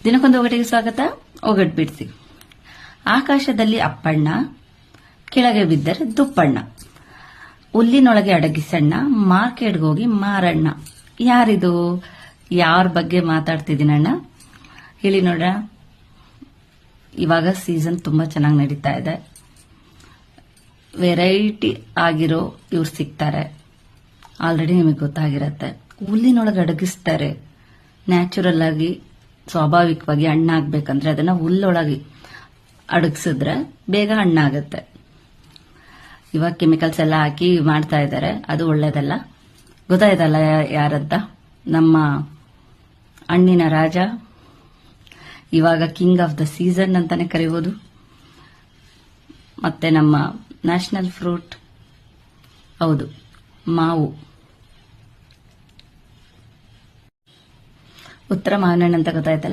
ದಿನಕ್ಕೊಂದು ಒಗಟಿಗೆ ಸ್ವಾಗತ. ಒಗಟ್ ಬಿಡಿಸಿ. ಆಕಾಶದಲ್ಲಿ ಅಪ್ಪಣ್ಣ, ಕೆಳಗೆ ಬಿದ್ದರೆ ದುಪ್ಪಣ್ಣ, ಹುಲ್ಲಿನೊಳಗೆ ಅಡಗಿಸಣ್ಣ, ಮಾರ್ಕೆಟ್ಗೆ ಹೋಗಿ ಮಾರಣ್ಣ. ಯಾರಿದು? ಯಾರ ಬಗ್ಗೆ ಮಾತಾಡ್ತಿದ್ದೀನಣ್ಣ ಹೇಳಿ ನೋಡ್ರ. ಇವಾಗ ಸೀಸನ್ ತುಂಬಾ ಚೆನ್ನಾಗಿ ನಡೀತಾ ಇದೆ. ವೆರೈಟಿ ಆಗಿರೋ ಇವ್ರು ಸಿಗ್ತಾರೆ. ಆಲ್ರೆಡಿ ನಿಮಗೆ ಗೊತ್ತಾಗಿರತ್ತೆ. ಹುಲ್ಲಿನೊಳಗೆ ಅಡಗಿಸ್ತಾರೆ. ನ್ಯಾಚುರಲ್ ಆಗಿ ಸ್ವಾಭಾವಿಕವಾಗಿ ಹಣ್ಣಾಗ್ಬೇಕಂದ್ರೆ ಅದನ್ನ ಹುಲ್ಲೊಳಗೆ ಅಡಗಿಸಿದ್ರೆ ಬೇಗ ಹಣ್ಣಾಗತ್ತೆ. ಇವಾಗ ಕೆಮಿಕಲ್ಸ್ ಎಲ್ಲ ಹಾಕಿ ಮಾಡ್ತಾ ಇದ್ದಾರೆ, ಅದು ಒಳ್ಳೇದಲ್ಲ. ಗೊತ್ತಾಯ್ತಲ್ಲ ಯಾರಂತ? ನಮ್ಮ ಹಣ್ಣಿನ ರಾಜ, ಇವಾಗ ಕಿಂಗ್ ಆಫ್ ದ ಸೀಸನ್ ಅಂತಾನೆ ಕರಿಬಹುದು. ಮತ್ತೆ ನಮ್ಮ ನ್ಯಾಷನಲ್ ಫ್ರೂಟ್, ಹೌದು, ಮಾವು. ಉತ್ತರ ಮಾವಿನ ಹಣ್ಣು ಅಂತ ಗೊತ್ತಾಯ್ತಲ್ಲ.